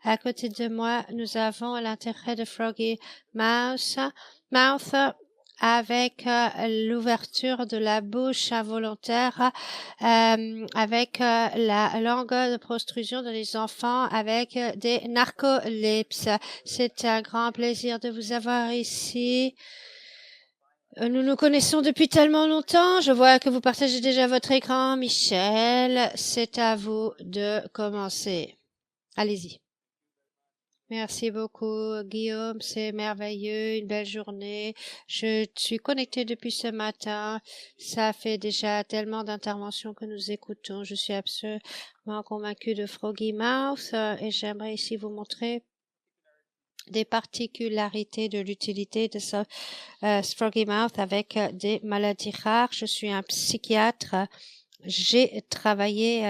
À côté de moi, nous avons l'intérêt de Froggy Mouth avec l'ouverture de la bouche involontaire, avec la langue de protrusion de les enfants, avec des narcolepses. C'est un grand plaisir de vous avoir ici. Nous nous connaissons depuis tellement longtemps. Je vois que vous partagez déjà votre écran. Michel, c'est à vous de commencer. Allez-y. Merci beaucoup, Guillaume. C'est merveilleux, une belle journée. Je suis connectée depuis ce matin. Ça fait déjà tellement d'interventions que nous écoutons. Je suis absolument convaincue de Froggy Mouth et j'aimerais ici vous montrer des particularités de l'utilité de ce Froggy Mouth avec des maladies rares. Je suis un psychiatre. J'ai travaillé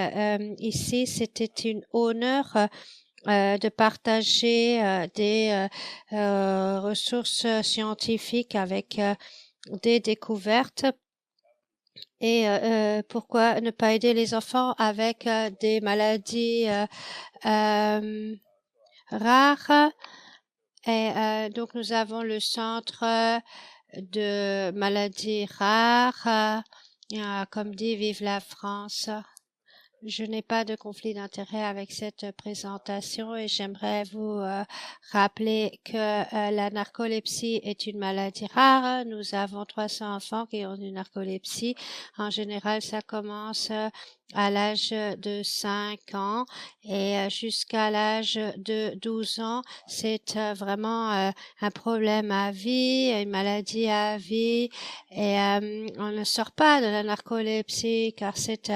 ici. C'était un honneur de partager des ressources scientifiques avec des découvertes. Et pourquoi ne pas aider les enfants avec des maladies rares? Et donc nous avons le centre de maladies rares. Comme dit, vive la France. Je n'ai pas de conflit d'intérêt avec cette présentation et j'aimerais vous rappeler que la narcolepsie est une maladie rare. Nous avons 300 enfants qui ont une narcolepsie. En général, ça commence à l'âge de 5 ans et jusqu'à l'âge de 12 ans. C'est vraiment un problème à vie, une maladie à vie et on ne sort pas de la narcolepsie car c'est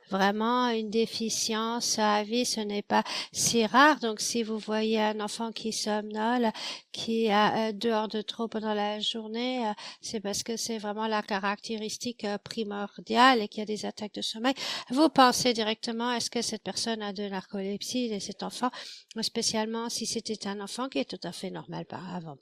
vraiment une déficience à vie, ce n'est pas si rare. Donc, si vous voyez un enfant qui somnole, qui a 2 heures de trop pendant la journée, c'est parce que c'est vraiment la caractéristique primordiale et qu'il y a des attaques de sommeil. Vous pensez directement, est-ce que cette personne a de narcolepsie et cet enfant, spécialement si c'était un enfant qui est tout à fait normal par avant.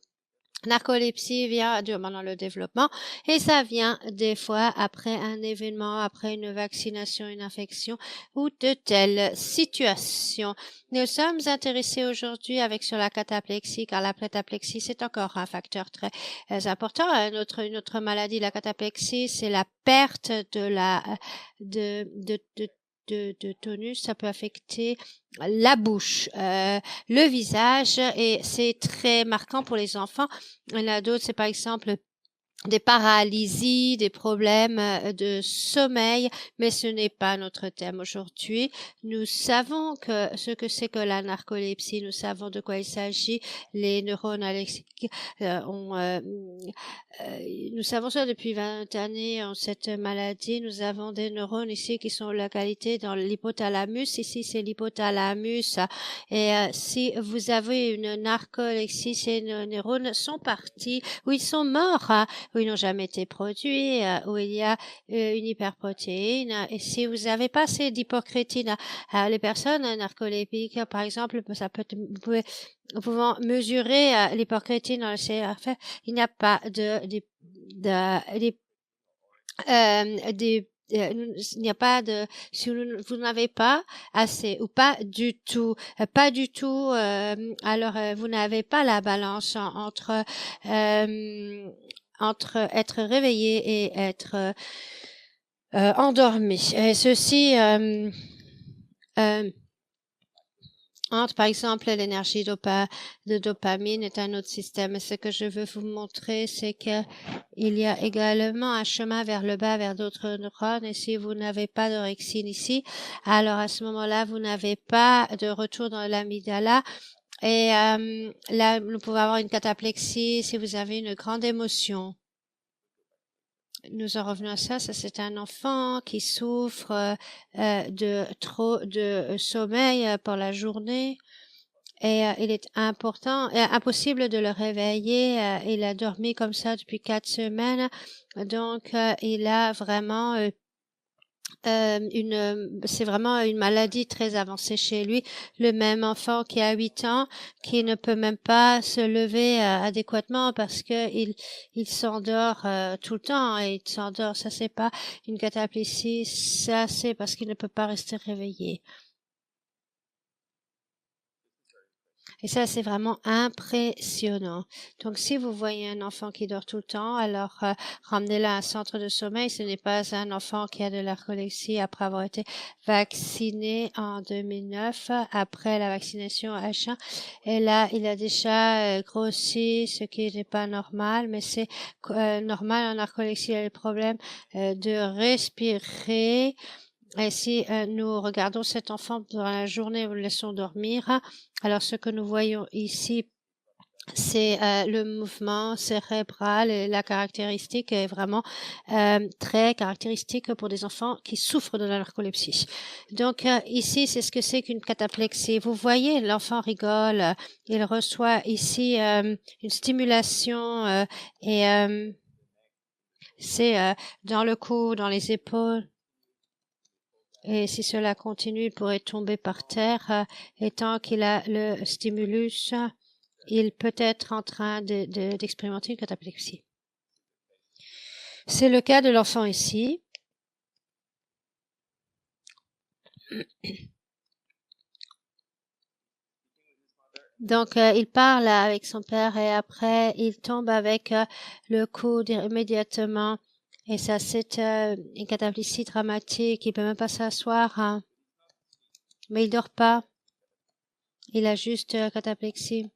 Narcolepsie vient durant le développement et ça vient des fois après un événement, après une vaccination, une infection ou de telles situations. Nous sommes intéressés aujourd'hui sur la cataplexie car la cataplexie c'est encore un facteur très important. Une autre maladie, la cataplexie, c'est la perte de tonus, ça peut affecter la bouche, le visage et c'est très marquant pour les enfants. Il y en a d'autres, c'est par exemple des paralysies, des problèmes de sommeil, mais ce n'est pas notre thème aujourd'hui. Nous savons ce que c'est que la narcolepsie, nous savons de quoi il s'agit. Les neurones nous savons ça depuis 20 années, cette maladie. Nous avons des neurones ici qui sont localisés dans l'hypothalamus. Ici, c'est l'hypothalamus. Et si vous avez une narcolepsie, ces neurones sont partis ou ils sont morts, où ils n'ont jamais été produits, où il y a une hyperprotéine. Et si vous n'avez pas assez d'hypocrétine, les personnes narcoleptiques, par exemple, vous pouvez mesurer l'hypocrétine dans le CRF. Il n'y a pas il n'y a pas de, si vous n'avez pas assez ou pas du tout, alors vous n'avez pas la balance entre être réveillé et être endormi. Et ceci entre, par exemple, l'énergie de dopamine est un autre système. Et ce que je veux vous montrer, c'est que il y a également un chemin vers le bas, vers d'autres neurones. Et si vous n'avez pas d'orexine ici, alors à ce moment-là, vous n'avez pas de retour dans l'amygdala. Et là, nous pouvons avoir une cataplexie si vous avez une grande émotion. Nous en revenons à ça. Ça, c'est un enfant qui souffre de trop de sommeil pour la journée. Et il est impossible de le réveiller. Il a dormi comme ça depuis 4 semaines. Donc, il a vraiment c'est vraiment une maladie très avancée chez lui. Le même enfant qui a 8 ans, qui ne peut même pas se lever adéquatement parce que il s'endort tout le temps et il s'endort. Ça, c'est pas une cataplexie. Ça, c'est parce qu'il ne peut pas rester réveillé. Et ça, c'est vraiment impressionnant. Donc, si vous voyez un enfant qui dort tout le temps, alors ramenez-le à un centre de sommeil. Ce n'est pas un enfant qui a de la narcolepsie après avoir été vacciné en 2009, après la vaccination H1. Et là, il a déjà grossi, ce qui n'est pas normal, mais c'est normal en narcolepsie. Il a le problème de respirer. Et si nous regardons cet enfant durant la journée, nous le laissons dormir, alors ce que nous voyons ici, c'est le mouvement cérébral et la caractéristique est vraiment très caractéristique pour des enfants qui souffrent de la narcolepsie. Donc ici, c'est ce que c'est qu'une cataplexie. Vous voyez, l'enfant rigole, il reçoit ici une stimulation et c'est dans le cou, dans les épaules. Et si cela continue, il pourrait tomber par terre. Et tant qu'il a le stimulus, il peut être en train d'expérimenter une cataplexie. C'est le cas de l'enfant ici. Donc, il parle avec son père et après, il tombe avec le coude immédiatement. Et ça, c'est une cataplexie dramatique. Il peut même pas s'asseoir, hein. Mais il dort pas. Il a juste cataplexie.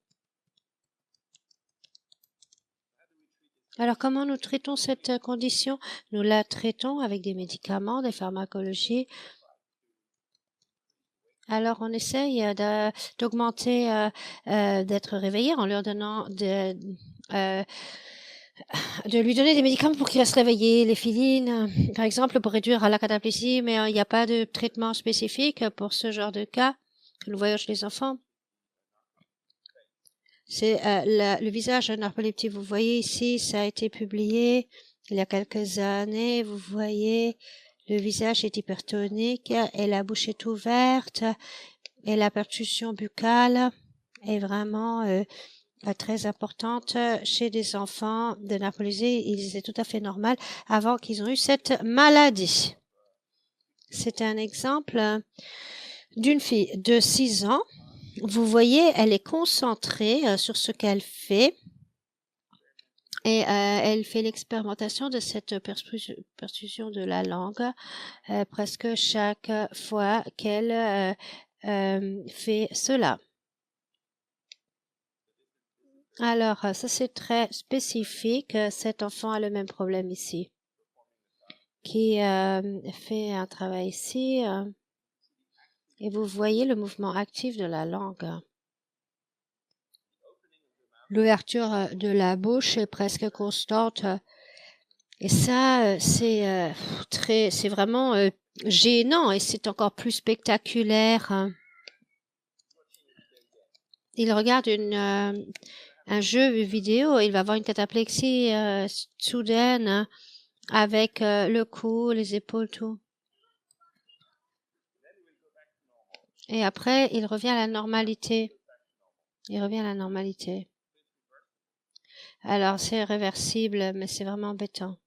Alors, comment nous traitons cette condition? Nous la traitons avec des médicaments, des pharmacologies. Alors, on essaye d'augmenter, d'être réveillé en leur donnant de lui donner des médicaments pour qu'il reste réveillé, les filines, par exemple, pour réduire la cataplexie, mais il n'y a pas de traitement spécifique pour ce genre de cas que nous voyons chez les enfants. C'est le visage narcoleptique. Vous voyez ici, ça a été publié il y a quelques années. Vous voyez, le visage est hypertonique et la bouche est ouverte et la percussion buccale est vraiment très importante chez des enfants de narcolepsie. Il est tout à fait normal avant qu'ils aient eu cette maladie. C'est un exemple d'une fille de 6 ans. Vous voyez, elle est concentrée sur ce qu'elle fait et elle fait l'expérimentation de cette percussion de la langue presque chaque fois qu'elle fait cela. Alors, ça c'est très spécifique. Cet enfant a le même problème ici, qui fait un travail ici. Et vous voyez le mouvement actif de la langue. L'ouverture de la bouche est presque constante. Et ça, c'est vraiment gênant et c'est encore plus spectaculaire. Il regarde un jeu vidéo, il va avoir une cataplexie soudaine avec le cou, les épaules, tout. Et après, il revient à la normalité. Il revient à la normalité. Alors, c'est réversible, mais c'est vraiment embêtant.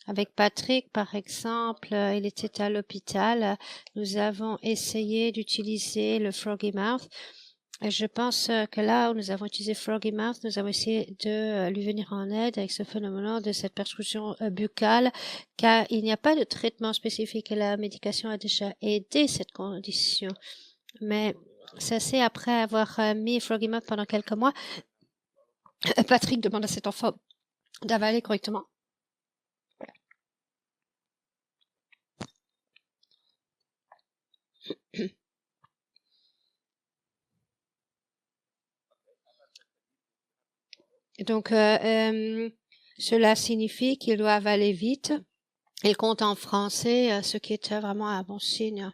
Avec Patrick, par exemple, il était à l'hôpital. Nous avons essayé d'utiliser le Froggy Mouth. Et je pense que là où nous avons utilisé Froggy Mouth, nous avons essayé de lui venir en aide avec ce phénomène de cette percussion buccale, car il n'y a pas de traitement spécifique et la médication a déjà aidé cette condition. Mais ça c'est après avoir mis Froggy Mouth pendant quelques mois. Patrick demande à cet enfant d'avaler correctement. Donc, cela signifie qu'il doit avaler vite. Il compte en français, ce qui est vraiment un bon signe.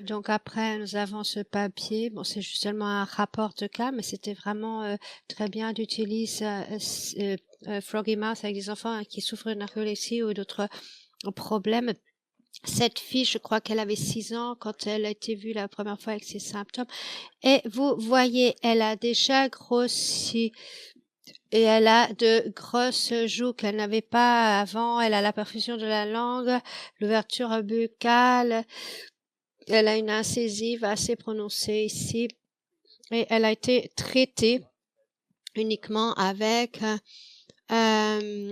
Donc après, nous avons ce papier. Bon, c'est justement un rapport de cas, mais c'était vraiment très bien d'utiliser Froggy Mouth avec des enfants qui souffrent de narcolepsie ou d'autres problèmes. Cette fille, je crois qu'elle avait 6 ans quand elle a été vue la première fois avec ses symptômes. Et vous voyez, elle a déjà grossi. Et elle a de grosses joues qu'elle n'avait pas avant. Elle a la perfusion de la langue, l'ouverture buccale. Elle a une incisive assez prononcée ici et elle a été traitée uniquement avec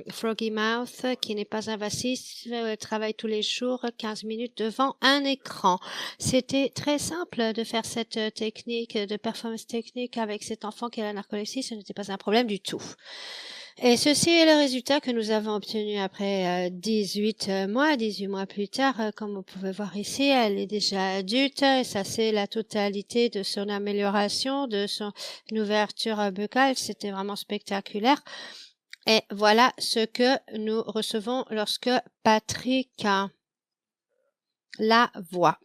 Froggy Mouth, qui n'est pas invasif. Elle travaille tous les jours 15 minutes devant un écran. C'était très simple de faire cette technique de performance technique avec cet enfant qui a la narcolepsie. Ce n'était pas un problème du tout. Et ceci est le résultat que nous avons obtenu après 18 mois plus tard. Comme vous pouvez voir ici, elle est déjà adulte et ça c'est la totalité de son amélioration, de son ouverture buccale. C'était vraiment spectaculaire. Et voilà ce que nous recevons lorsque Patrick la voit.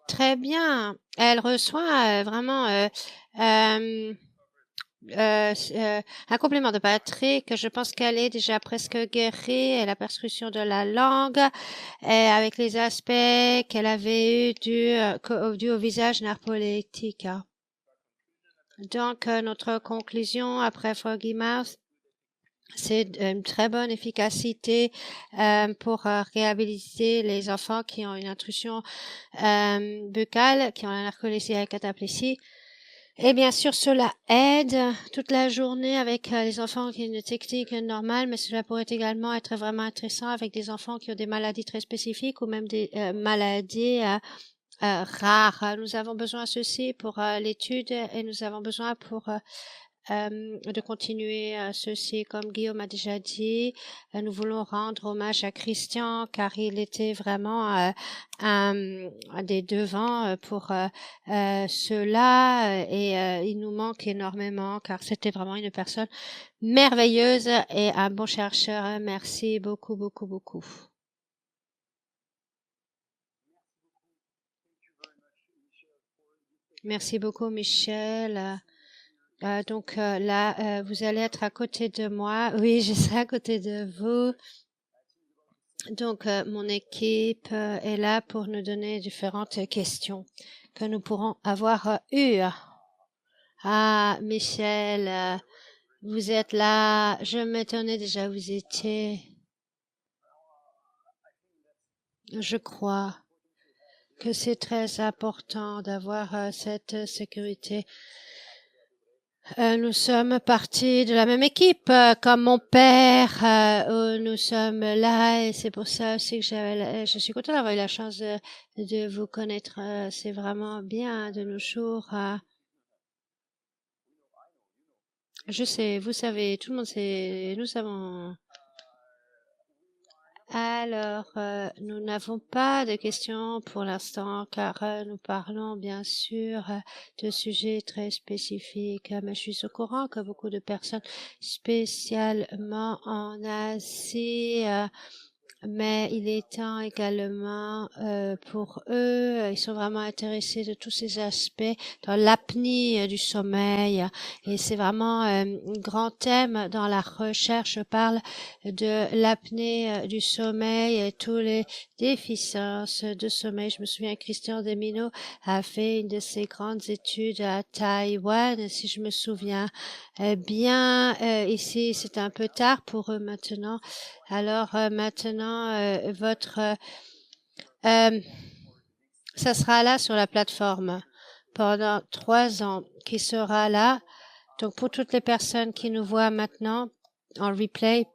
Très bien. Elle reçoit vraiment un complément de Patrick. Je pense qu'elle est déjà presque guérie. Elle a percussion de la langue avec les aspects qu'elle avait eu dû au visage narcoleptique. Donc, notre conclusion après Froggy Mouth, c'est une très bonne efficacité pour réhabiliter les enfants qui ont une intrusion buccale, qui ont la narcolepsie et la cataplésie. Et bien sûr, cela aide toute la journée avec les enfants qui ont une technique normale, mais cela pourrait également être vraiment intéressant avec des enfants qui ont des maladies très spécifiques ou même des maladies rares. Nous avons besoin de ceci pour l'étude et nous avons besoin pour de continuer ceci. Comme Guillaume a déjà dit, nous voulons rendre hommage à Christian car il était vraiment un des devants pour cela et il nous manque énormément car c'était vraiment une personne merveilleuse et un bon chercheur. Merci beaucoup, beaucoup, beaucoup. Merci beaucoup, Michel. Donc là, vous allez être à côté de moi. Oui, je serai à côté de vous. Donc, mon équipe est là pour nous donner différentes questions que nous pourrons avoir eues. Ah, Michel, vous êtes là. Je m'étonnais déjà où vous étiez. Je crois que c'est très important d'avoir cette sécurité. Nous sommes partis de la même équipe, comme mon père. Nous sommes là et c'est pour ça aussi que je suis contente d'avoir eu la chance de vous connaître. C'est vraiment bien de nos jours. Je sais, vous savez, tout le monde sait, nous savons. Alors, nous n'avons pas de questions pour l'instant car nous parlons bien sûr de sujets très spécifiques, mais je suis au courant que beaucoup de personnes, spécialement en Asie, mais il est temps également pour eux, ils sont vraiment intéressés de tous ces aspects dans l'apnée du sommeil et c'est vraiment un grand thème dans la recherche. Je parle de l'apnée du sommeil et tous les déficiences de sommeil. Je me souviens Christian Demino a fait une de ses grandes études à Taïwan, si je me souviens bien. Ici, c'est un peu tard pour eux maintenant. Alors maintenant, ça sera là sur la plateforme pendant 3 ans, qui sera là. Donc pour toutes les personnes qui nous voient maintenant en replay,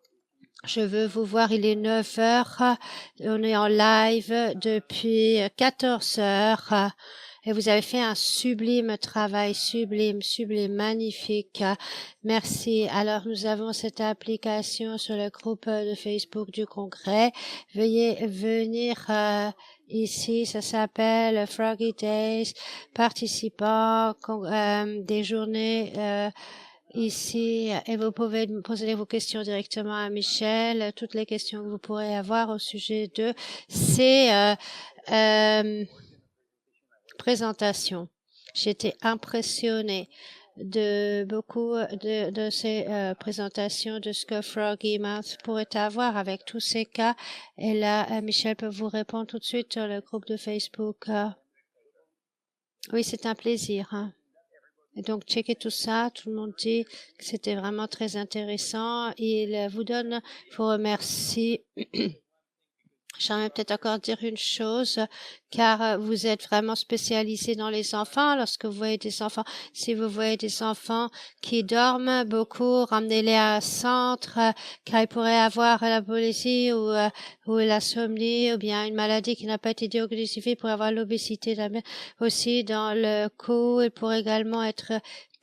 je veux vous voir, il est 9 heures, on est en live depuis 14 heures. Et vous avez fait un sublime travail, sublime, magnifique. Merci. Alors, nous avons cette application sur le groupe de Facebook du Congrès. Veuillez venir ici. Ça s'appelle Froggy Days. Participants, des journées ici et vous pouvez poser vos questions directement à Michel. Toutes les questions que vous pourrez avoir au sujet de ces présentation. J'étais impressionnée de beaucoup de ces présentations de ce que Froggy Mouth pourrait avoir avec tous ces cas. Et là, Michel peut vous répondre tout de suite sur le groupe de Facebook. Oui, c'est un plaisir. Hein. Et donc, checkez tout ça. Tout le monde dit que c'était vraiment très intéressant. Il vous remercie. J'aimerais peut-être encore dire une chose, car vous êtes vraiment spécialisé dans les enfants. Lorsque vous voyez des enfants, si vous voyez des enfants qui dorment beaucoup, ramenez-les à un centre, car ils pourraient avoir la polycie ou l'insomnie ou bien une maladie qui n'a pas été diagnostiquée, pour avoir l'obésité aussi dans le cou. Ils pourraient également être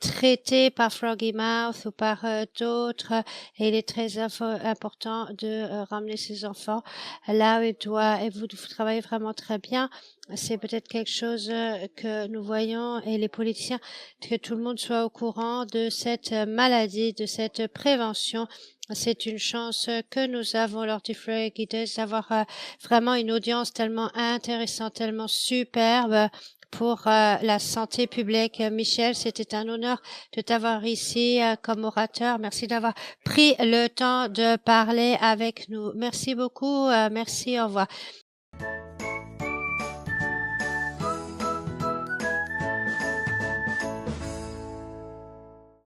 traités par Froggy Mouth ou par d'autres. Et il est très important de ramener ces enfants là où il doit, et vous travaillez vraiment très bien. C'est peut-être quelque chose que nous voyons, et les politiciens, que tout le monde soit au courant de cette maladie, de cette prévention. C'est une chance que nous avons lors du Fleury Guides d'avoir vraiment une audience tellement intéressante, tellement superbe pour la santé publique. Michel, c'était un honneur de t'avoir ici comme orateur. Merci d'avoir pris le temps de parler avec nous. Merci beaucoup. Merci. Au revoir.